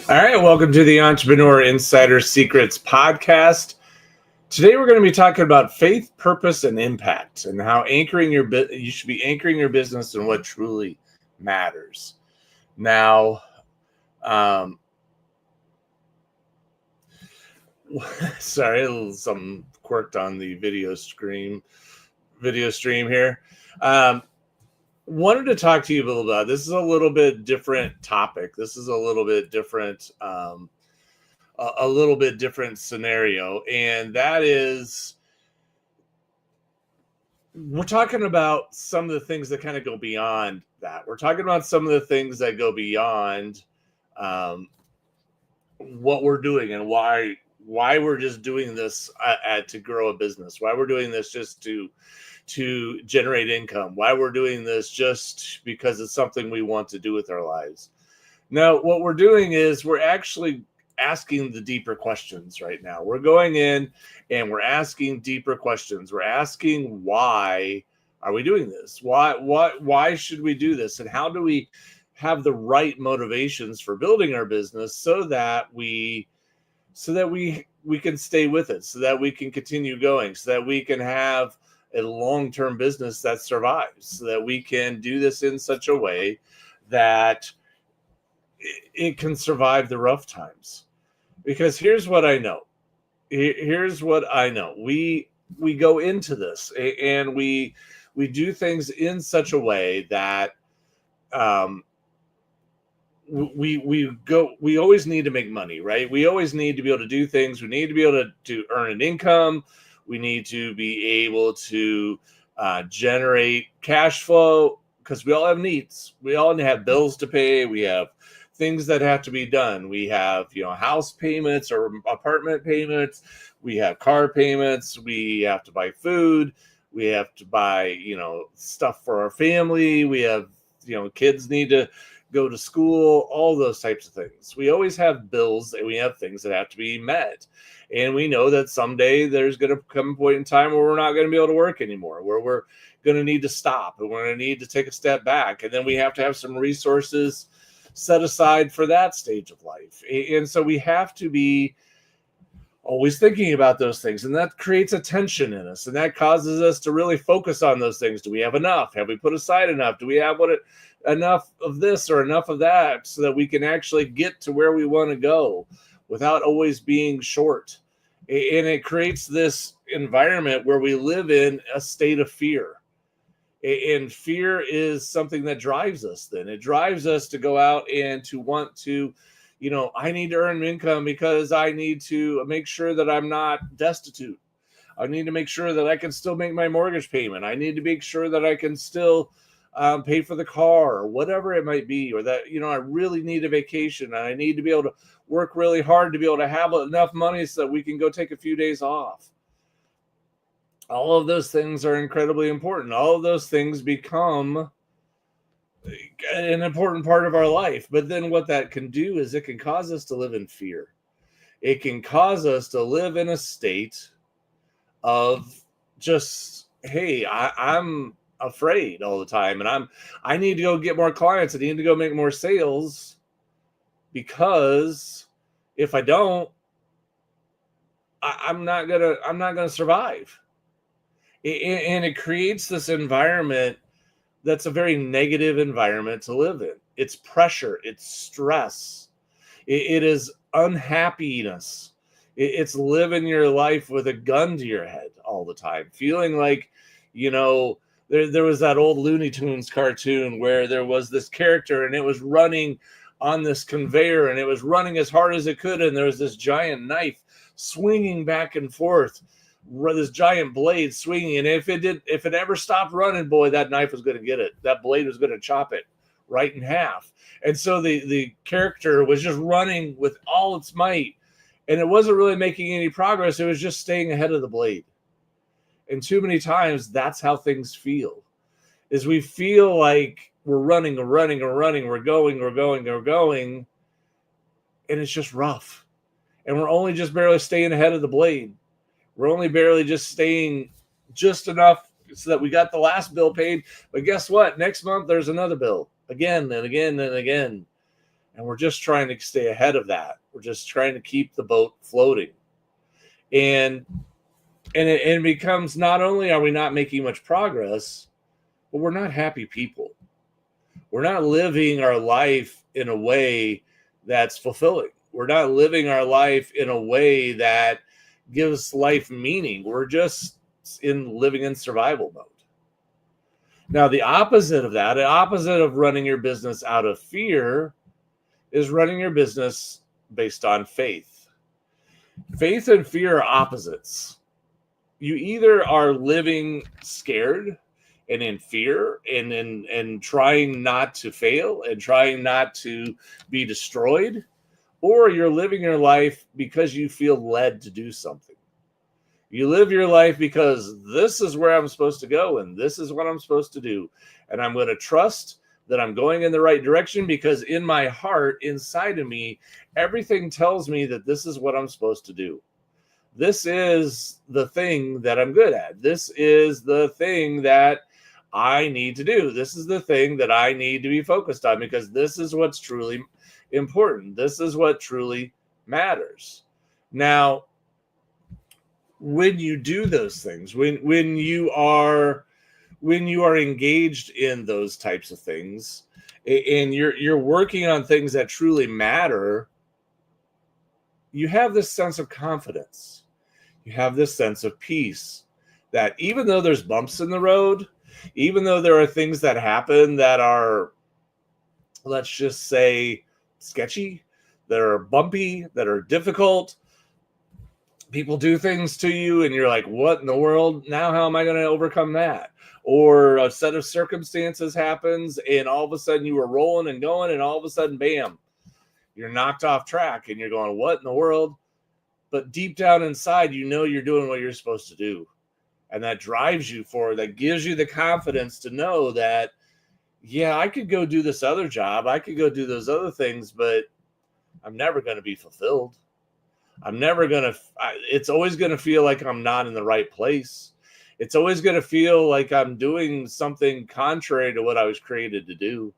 All right, welcome to the Entrepreneur Insider Secrets podcast. Today we're going to be talking about faith, purpose, and impact, and how you should be anchoring your business in what truly matters. Now, sorry, some quirked on the video stream here. Wanted to talk to you a little about this. Is a little bit different topic. This is a little bit different. A little bit different scenario, and that is we're talking about some of the things that kind of go beyond that. We're talking about some of the things that go beyond what we're doing and why we're just doing this to grow a business, why we're doing this just to generate income, why we're doing this just because it's something we want to do with our lives. Now, what we're doing is we're actually asking the deeper questions right now. We're going in and we're asking deeper questions. We're asking, why are we doing this? Why should we do this? And how do we have the right motivations for building our business so that we can stay with it, so that we can continue going, so that we can have a long-term business that survives, so that we can do this in such a way that it can survive the rough times. Because here's what I know. We go into this and we do things in such a way that we always need to make money, right? We always need to be able to do things. We need to be able to earn an income. We need to be able to generate cash flow, because we all have needs. We all have bills to pay. We have things that have to be done. We have, house payments or apartment payments. We have car payments. We have to buy food. We have to buy, stuff for our family. We have, kids need to go to school, all those types of things. We always have bills and we have things that have to be met. And we know that someday there's going to come a point in time where we're not going to be able to work anymore, where we're going to need to stop and we're going to need to take a step back. And then we have to have some resources set aside for that stage of life. And so we have to be always thinking about those things, and that creates a tension in us, and that causes us to really focus on those things. Do we have enough? Have we put aside enough? Do we have enough of this or enough of that, so that we can actually get to where we want to go without always being short? And it creates this environment where we live in a state of fear. And fear is something that drives us. Then it drives us to go out and to want to, I need to earn income because I need to make sure that I'm not destitute. I need to make sure that I can still make my mortgage payment. I need to make sure that I can still pay for the car or whatever it might be, or that, I really need a vacation and I need to be able to work really hard to be able to have enough money so that we can go take a few days off. All of those things are incredibly important. All of those things become an important part of our life. But then what that can do is it can cause us to live in fear. It can cause us to live in a state of just, hey, I'm afraid all the time. And I need to go get more clients. I need to go make more sales, because if I don't, I'm not gonna survive. And it creates this environment that's a very negative environment to live in. It's pressure, it's stress, it is unhappiness. It's living your life with a gun to your head all the time, feeling like, there was that old Looney Tunes cartoon where there was this character and it was running on this conveyor and it was running as hard as it could, and there was this giant knife swinging back and forth, this giant blade swinging, and if it ever stopped running, boy, that knife was going to get it. That blade was going to chop it right in half. And so the character was just running with all its might, and it wasn't really making any progress. It was just staying ahead of the blade. And too many times, that's how things feel. Is we feel like we're running, we're going, and it's just rough. And we're only just barely staying ahead of the blade. We're only barely just staying just enough so that we got the last bill paid. But guess what? Next month, there's another bill again and again and again. And we're just trying to stay ahead of that. We're just trying to keep the boat floating. And it becomes, not only are we not making much progress, but we're not happy people. We're not living our life in a way that's fulfilling. We're not living our life in a way that gives life meaning. We're just living in survival mode. Now, the opposite of that, the opposite of running your business out of fear, is running your business based on faith. Faith and fear are opposites. You either are living scared and in fear and trying not to fail and trying not to be destroyed, or you're living your life because you feel led to do something. You live your life because this is where I'm supposed to go and this is what I'm supposed to do. And I'm going to trust that I'm going in the right direction because in my heart, inside of me, everything tells me that this is what I'm supposed to do. This is the thing that I'm good at. This is the thing that I need to do. This is the thing that I need to be focused on because this is what's truly important. This is what truly matters. Now, when you do those things, when you are engaged in those types of things, and you're working on things that truly matter, you have this sense of confidence. You have this sense of peace that even though there's bumps in the road, even though there are things that happen that are, let's just say, sketchy, that are bumpy, that are difficult, people do things to you and you're like, what in the world? Now how am I going to overcome that? Or a set of circumstances happens and all of a sudden you were rolling and going and all of a sudden, bam, you're knocked off track and you're going, what in the world? But deep down inside, you know you're doing what you're supposed to do. And that drives you forward. That gives you the confidence to know that, yeah, I could go do this other job. I could go do those other things, but I'm never going to be fulfilled. I'm never going to, it's always going to feel like I'm not in the right place. It's always going to feel like I'm doing something contrary to what I was created to do.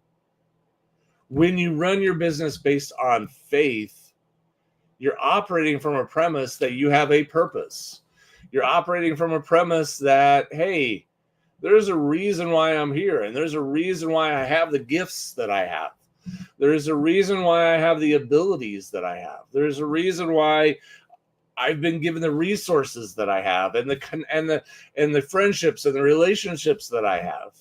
When you run your business based on faith, you're operating from a premise that you have a purpose. You're operating from a premise that, hey, there's a reason why I'm here, and there's a reason why I have the gifts that I have. There's a reason why I have the abilities that I have. There's a reason why I've been given the resources that I have, and the friendships and the relationships that I have.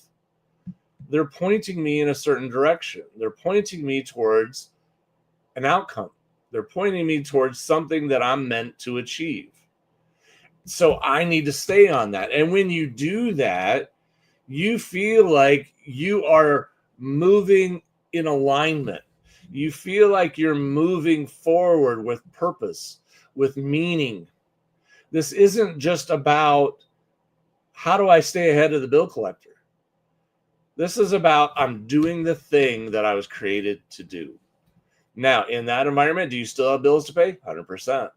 They're pointing me in a certain direction. They're pointing me towards an outcome. They're pointing me towards something that I'm meant to achieve. So I need to stay on that. And when you do that, you feel like you are moving in alignment. You feel like you're moving forward with purpose, with meaning. This isn't just about how do I stay ahead of the bill collector. This is about I'm doing the thing that I was created to do. Now, in that environment, do you still have bills to pay? 100%.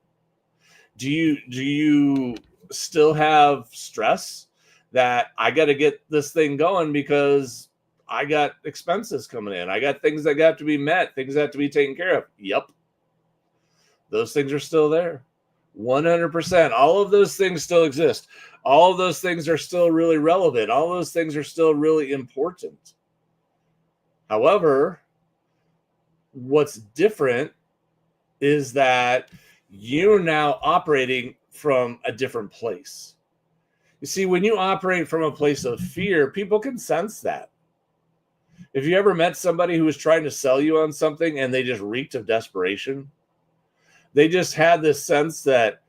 Do you still have stress that I got to get this thing going because I got expenses coming in? I got things that got to be met, things that have to be taken care of. Yep. Those things are still there. 100%. All of those things still exist. All of those things are still really relevant. All those things are still really important. However, what's different is that you're now operating from a different place. You see, when you operate from a place of fear, people can sense that. If you ever met somebody who was trying to sell you on something and they just reeked of desperation, they just had this sense that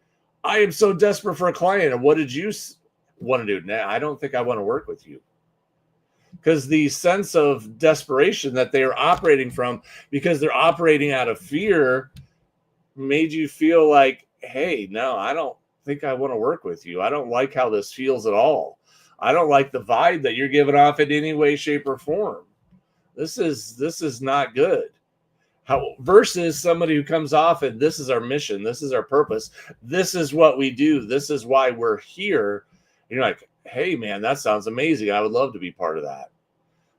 I am so desperate for a client. And what did you want to do? Nah, I don't think I want to work with you. Because the sense of desperation that they are operating from, because they're operating out of fear, made you feel like, hey, no, I don't think I want to work with you. I don't like how this feels at all. I don't like the vibe that you're giving off in any way, shape, or form. This is not good. Versus somebody who comes off and this is our mission, this is our purpose, this is what we do, this is why we're here. And you're like, hey man, that sounds amazing. I would love to be part of that.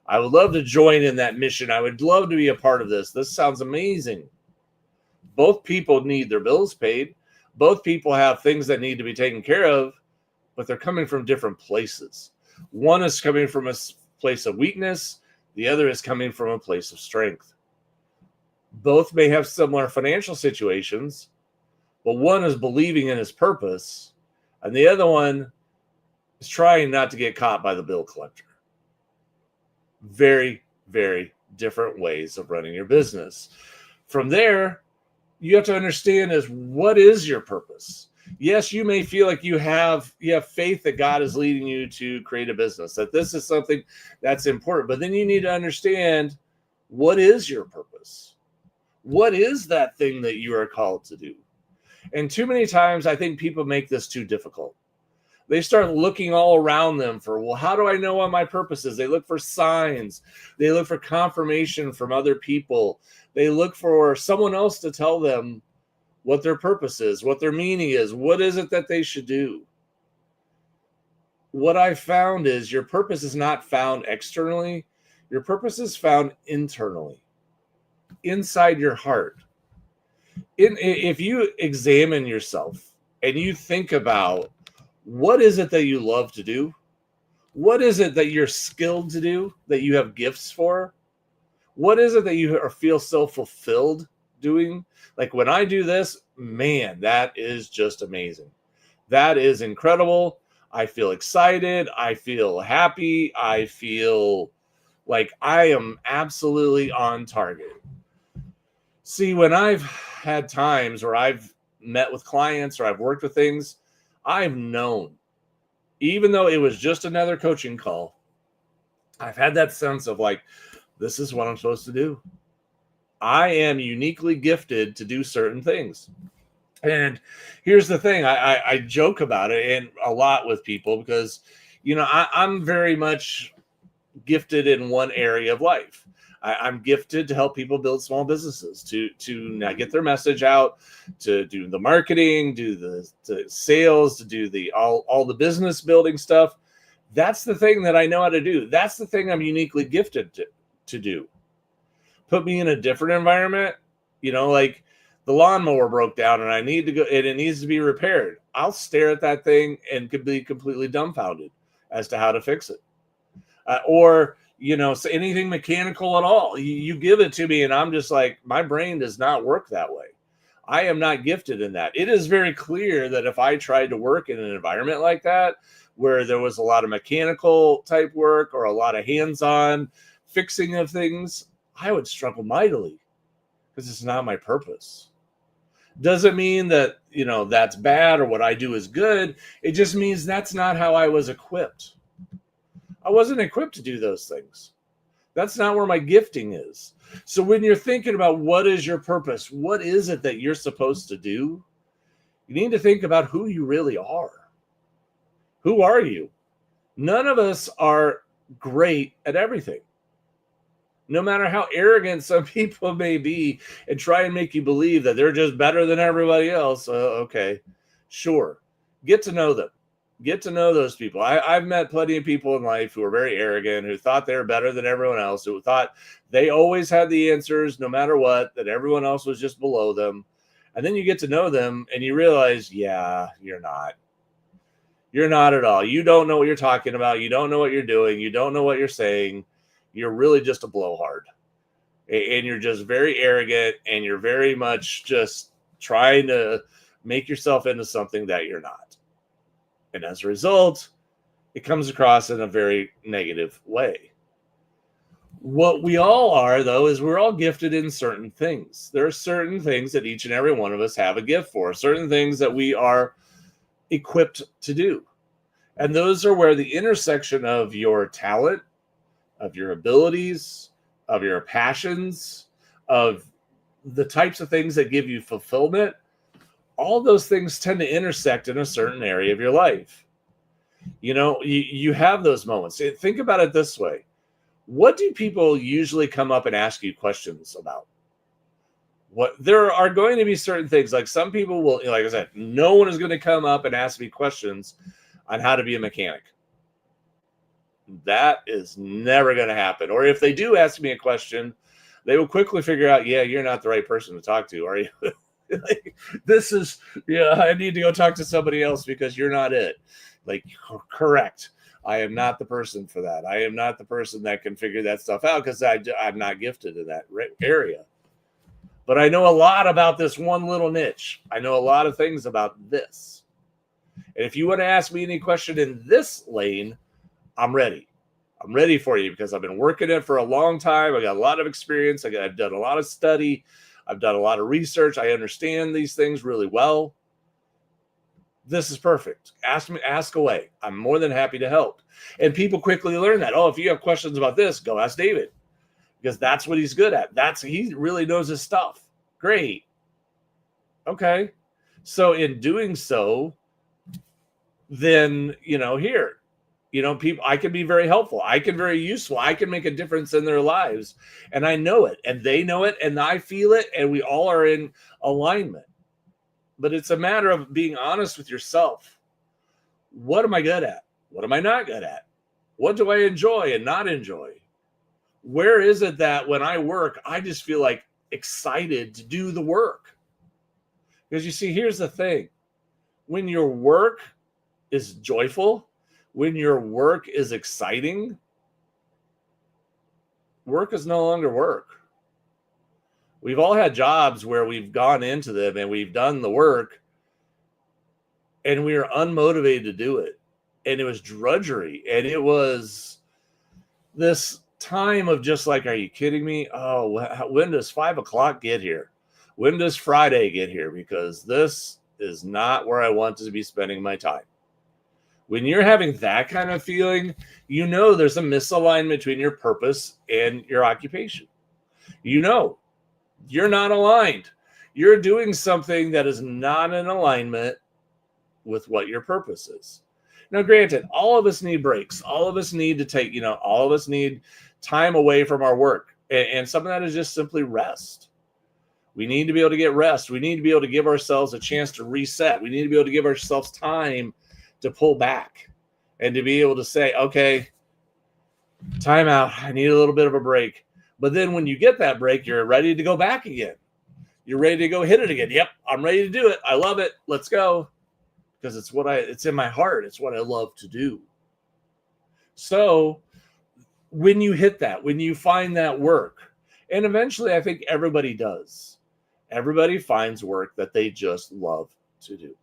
I would love to join in that mission. I would love to be a part of this. This sounds amazing. Both people need their bills paid. Both people have things that need to be taken care of, but they're coming from different places. One is coming from a place of weakness. The other is coming from a place of strength. Both may have similar financial situations, but one is believing in his purpose, and the other one is trying not to get caught by the bill collector. Very, very different ways of running your business. From there, you have to understand is what is your purpose? Yes, you may feel like you have faith that God is leading you to create a business, that this is something that's important, but then you need to understand what is your purpose? What is that thing that you are called to do? And too many times I think people make this too difficult. They start looking all around them for, well, how do I know what my purpose is? They look for signs. They look for confirmation from other people. They look for someone else to tell them what their purpose is, what their meaning is, what is it that they should do. What I found is your purpose is not found externally. Your purpose is found internally, inside your heart. If you examine yourself and you think about what is it that you love to do, what is it that you're skilled to do, that you have gifts for, what is it that you feel so fulfilled doing? Like when I do this, man, that is just amazing. That is incredible. I feel excited. I feel happy. I feel like I am absolutely on target. See, when I've had times where I've met with clients or I've worked with things, I've known, even though it was just another coaching call, I've had that sense of like, this is what I'm supposed to do. I am uniquely gifted to do certain things. And here's the thing, I joke about it and a lot with people because, I'm very much gifted in one area of life. I'm gifted to help people build small businesses, to now get their message out, to do the marketing, do the sales, to do all the business building stuff. That's the thing that I know how to do. That's the thing I'm uniquely gifted to do. Put me in a different environment, like the lawnmower broke down and I need to go and it needs to be repaired. I'll stare at that thing and could be completely dumbfounded as to how to fix it. Or so anything mechanical at all, you give it to me and I'm just like, my brain does not work that way. I am not gifted in that. It is very clear that if I tried to work in an environment like that, where there was a lot of mechanical type work or a lot of hands-on fixing of things, I would struggle mightily because it's not my purpose. Doesn't mean that, that's bad or what I do is good. It just means that's not how I was equipped. I wasn't equipped to do those things. That's not where my gifting is. So when you're thinking about what is your purpose, what is it that you're supposed to do, you need to think about who you really are. Who are you? None of us are great at everything. No matter how arrogant some people may be and try and make you believe that they're just better than everybody else. Okay, sure. Get to know them. Get to know those people. I've met plenty of people in life who are very arrogant, who thought they were better than everyone else, who thought they always had the answers no matter what, that everyone else was just below them. And then you get to know them and you realize, yeah, you're not. You're not at all. You don't know what you're talking about. You don't know what you're doing. You don't know what you're saying. You're really just a blowhard. And you're just very arrogant and you're very much just trying to make yourself into something that you're not. And as a result, it comes across in a very negative way. What we all are, though, is we're all gifted in certain things. There are certain things that each and every one of us have a gift for, certain things that we are equipped to do. And those are where the intersection of your talent, of your abilities, of your passions, of the types of things that give you fulfillment, all those things tend to intersect in a certain area of your life. You have those moments. Think about it this way. What do people usually come up and ask you questions about? There are going to be certain things, like some people will, like I said, no one is going to come up and ask me questions on how to be a mechanic. That is never going to happen. Or if they do ask me a question, they will quickly figure out, yeah, you're not the right person to talk to, are you? Like, this is, yeah, I need to go talk to somebody else because you're not it. Like, correct. I am not the person for that. I am not the person that can figure that stuff out because I'm not gifted in that area. But I know a lot about this one little niche. I know a lot of things about this. And if you want to ask me any question in this lane, I'm ready. I'm ready for you because I've been working it for a long time. I got a lot of experience. I've done a lot of study. I've done a lot of research. I understand these things really well. This is perfect. Ask away. I'm more than happy to help. And people quickly learn that. Oh, if you have questions about this, go ask David because that's what he's good at. He really knows his stuff. Great. Okay. So in doing so, then, here, people, I can be very helpful. I can be very useful. I can make a difference in their lives. And I know it, and they know it, and I feel it, and we all are in alignment. But it's a matter of being honest with yourself. What am I good at? What am I not good at? What do I enjoy and not enjoy? Where is it that when I work, I just feel like excited to do the work? Because you see, here's the thing. When your work is joyful, when your work is exciting, work is no longer work. We've all had jobs where we've gone into them and we've done the work and we are unmotivated to do it. And it was drudgery. And it was this time of just like, are you kidding me? Oh, when does 5 o'clock get here? When does Friday get here? Because this is not where I want to be spending my time. When you're having that kind of feeling, there's a misalignment between your purpose and your occupation. You're not aligned. You're doing something that is not in alignment with what your purpose is. Now, granted, all of us need breaks. All of us need to take, all of us need time away from our work. And some of that is just simply rest. We need to be able to get rest. We need to be able to give ourselves a chance to reset. We need to be able to give ourselves time to pull back and to be able to say, okay, time out. I need a little bit of a break. But then when you get that break, you're ready to go back again. You're ready to go hit it again. Yep, I'm ready to do it. I love it. Let's go. Because it's in my heart. It's what I love to do. So when you hit that, when you find that work, and eventually I think everybody does. Everybody finds work that they just love to do.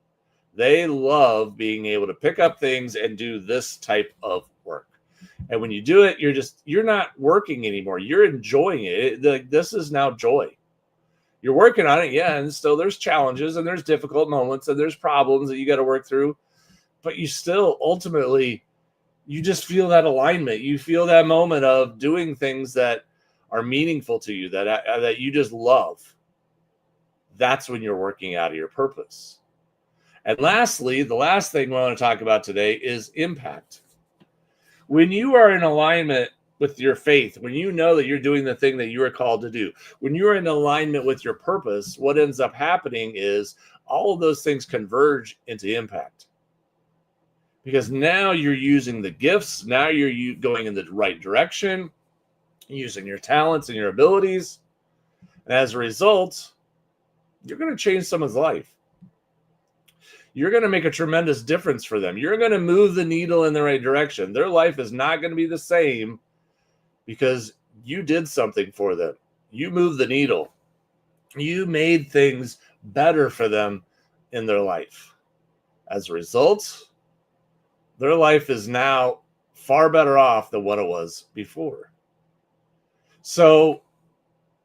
They love being able to pick up things and do this type of work. And when you do it, you're not working anymore. You're enjoying it. This is now joy. You're working on it, yeah, and still there's challenges and there's difficult moments and there's problems that you got to work through. But you still ultimately, you just feel that alignment. You feel that moment of doing things that are meaningful to you, that you just love. That's when you're working out of your purpose. And lastly, the last thing we want to talk about today is impact. When you are in alignment with your faith, when you know that you're doing the thing that you are called to do, when you're in alignment with your purpose, what ends up happening is all of those things converge into impact. Because now you're using the gifts, now you're going in the right direction, using your talents and your abilities. And as a result, you're going to change someone's life. You're going to make a tremendous difference for them. You're going to move the needle in the right direction. Their life is not going to be the same because you did something for them. You moved the needle. You made things better for them in their life. As a result, their life is now far better off than what it was before. So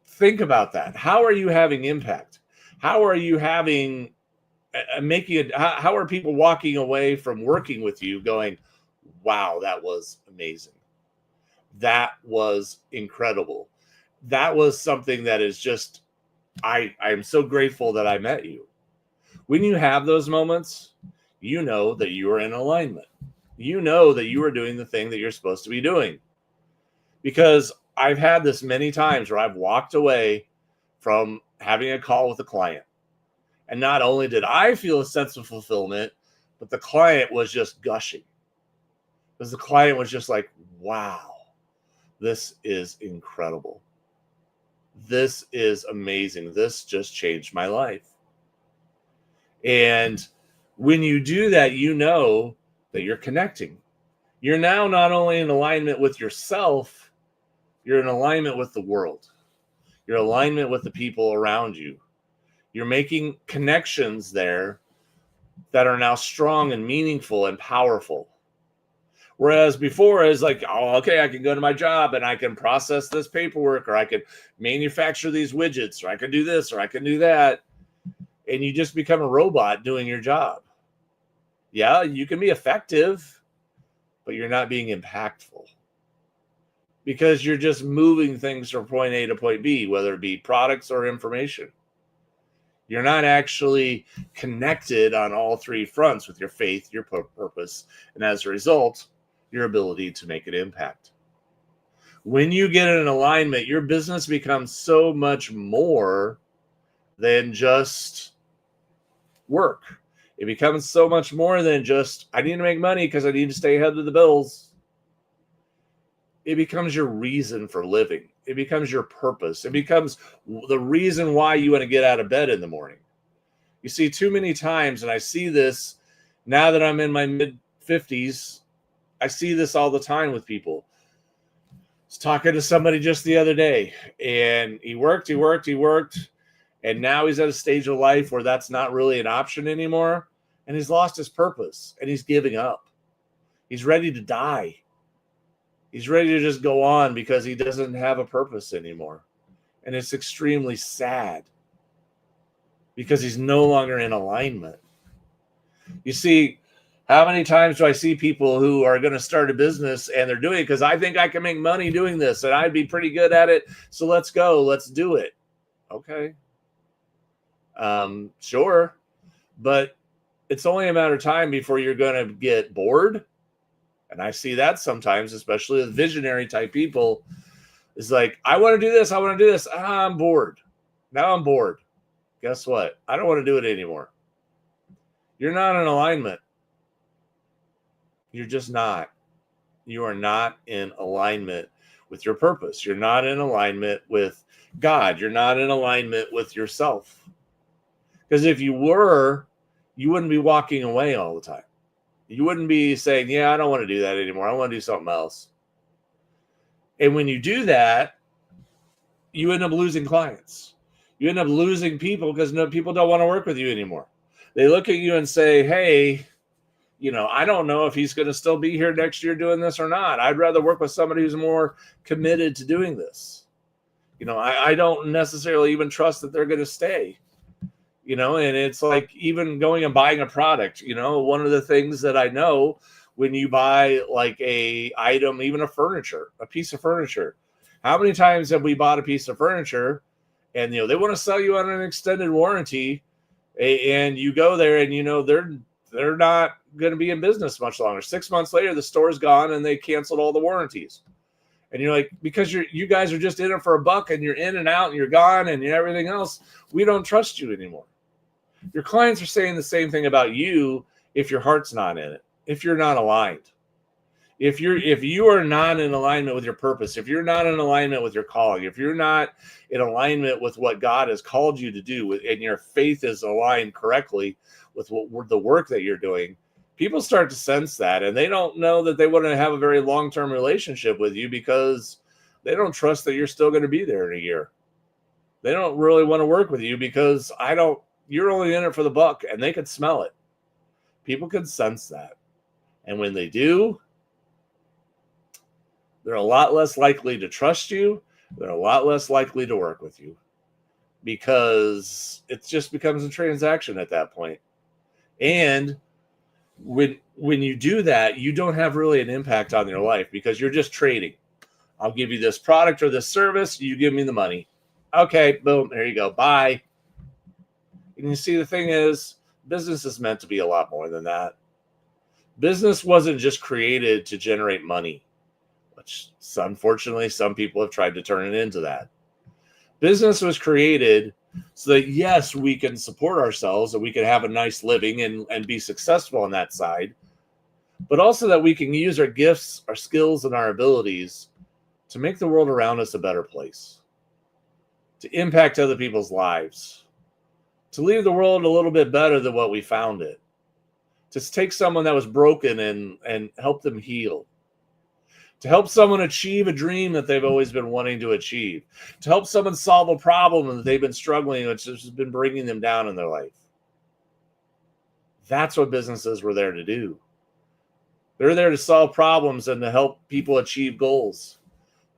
think about that. How are you having impact? How are you having how are people walking away from working with you going, wow, that was amazing. That was incredible. That was something that is just, I am so grateful that I met you. When you have those moments, you know that you are in alignment. You know that you are doing the thing that you're supposed to be doing. Because I've had this many times where I've walked away from having a call with a client. And not only did I feel a sense of fulfillment, but the client was just gushing. because the client was just like, wow, this is incredible. This is amazing. This just changed my life. And when you do that, you know that you're connecting. You're now not only in alignment with yourself, you're in alignment with the world. You're in alignment with the people around you. You're making connections there that are now strong and meaningful and powerful. Whereas before it's like, oh, okay, I can go to my job and I can process this paperwork, or I can manufacture these widgets, or I can do this, or I can do that. And you just become a robot doing your job. Yeah, you can be effective, but you're not being impactful because you're just moving things from point A to point B, whether it be products or information. You're not actually connected on all three fronts with your faith, your purpose, and as a result, your ability to make an impact. When you get in alignment, your business becomes so much more than just work. It becomes so much more than just, I need to make money because I need to stay ahead of the bills. It becomes your reason for living. It becomes your purpose. It becomes the reason why you want to get out of bed in the morning. You see, too many times, and I see this now that I'm in my mid-50s, I see this all the time with people. I was talking to somebody just the other day, and he worked, and now he's at a stage of life where that's not really an option anymore, and he's lost his purpose, and he's giving up. He's ready to die. He's ready to just go on because he doesn't have a purpose anymore. And it's extremely sad because he's no longer in alignment. You see, how many times do I see people who are going to start a business and they're doing it because I think I can make money doing this and I'd be pretty good at it. So let's go. Let's do it. Okay. Sure. But it's only a matter of time before you're going to get bored. And I see that sometimes, especially with visionary type people, is like, I want to do this. I want to do this. I'm bored. Now I'm bored. Guess what? I don't want to do it anymore. You're not in alignment. You're just not. You are not in alignment with your purpose. You're not in alignment with God. You're not in alignment with yourself. Because if you were, you wouldn't be walking away all the time. You wouldn't be saying, yeah, I don't want to do that anymore. I want to do something else. And when you do that, you end up losing clients. You end up losing people because people don't want to work with you anymore. They look at you and say, hey, I don't know if he's going to still be here next year doing this or not. I'd rather work with somebody who's more committed to doing this. I don't necessarily even trust that they're going to stay. And it's like even going and buying a product, one of the things that I know when you buy like a item, even a piece of furniture, how many times have we bought a piece of furniture and, they want to sell you on an extended warranty and you go there and, they're not going to be in business much longer. 6 months later, the store's gone and they canceled all the warranties. And you're like, because you guys are just in it for a buck and you're in and out and you're gone and everything else, we don't trust you anymore. Your clients are saying the same thing about you if your heart's not in it, if you're not aligned. If you are not in alignment with your purpose, if you're not in alignment with your calling, if you're not in alignment with what God has called you to do, and your faith is aligned correctly with the work that you're doing, people start to sense that, and they don't know that they want to have a very long-term relationship with you because they don't trust that you're still going to be there in a year. They don't really want to work with you because you're only in it for the buck, and they can smell it. People can sense that. And when they do, they're a lot less likely to trust you. They're a lot less likely to work with you because it just becomes a transaction at that point. And when you do that, you don't have really an impact on your life because you're just trading. I'll give you this product or this service. You give me the money. Okay, boom, there you go. Bye. And you see, the thing is, business is meant to be a lot more than that. Business wasn't just created to generate money, which unfortunately some people have tried to turn it into that. Business was created so that, yes, we can support ourselves and we can have a nice living and be successful on that side. but also that we can use our gifts, our skills, and our abilities to make the world around us a better place, to impact other people's lives, to leave the world a little bit better than what we found it, to take someone that was broken and help them heal, to help someone achieve a dream that they've always been wanting to achieve, to help someone solve a problem that they've been struggling with, which has been bringing them down in their life. That's what businesses were there to do. They're there to solve problems and to help people achieve goals.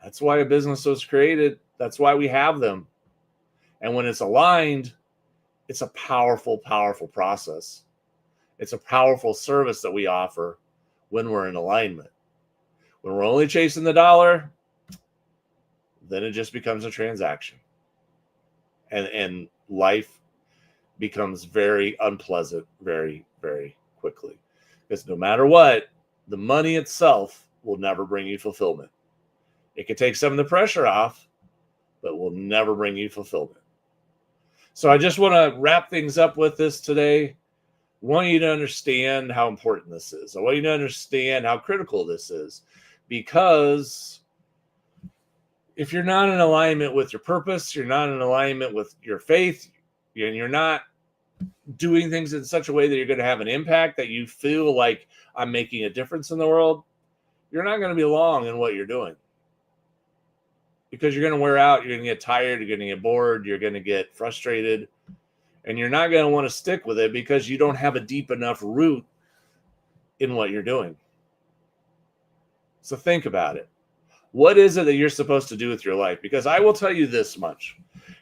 That's why a business was created. That's why we have them. And when it's aligned, it's a powerful, powerful process. It's a powerful service that we offer when we're in alignment. When we're only chasing the dollar, then it just becomes a transaction. And life becomes very unpleasant very, very quickly. Because no matter what, the money itself will never bring you fulfillment. It can take some of the pressure off, but will never bring you fulfillment. So I just want to wrap things up with this today. I want you to understand how important this is. I want you to understand how critical this is. Because if you're not in alignment with your purpose, you're not in alignment with your faith, and you're not doing things in such a way that you're going to have an impact, that you feel like I'm making a difference in the world, you're not going to be long in what you're doing. Because you're going to wear out, you're going to get tired, you're going to get bored, you're going to get frustrated, and you're not going to want to stick with it because you don't have a deep enough root in what you're doing. So think about it. What is it that you're supposed to do with your life? Because I will tell you this much.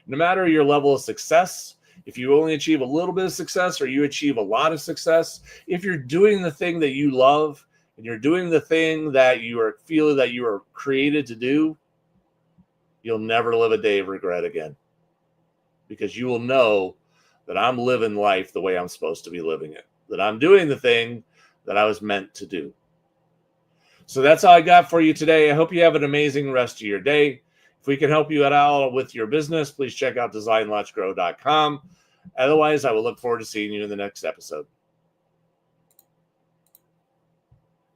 No matter your level of success, if you only achieve a little bit of success or you achieve a lot of success, if you're doing the thing that you love and you're doing the thing that you are feeling that you are created to do, you'll never live a day of regret again. Because you will know that I'm living life the way I'm supposed to be living it. That I'm doing the thing that I was meant to do. So that's all I got for you today. I hope you have an amazing rest of your day. If we can help you at all with your business, please check out designlaunchgrow.com. Otherwise, I will look forward to seeing you in the next episode.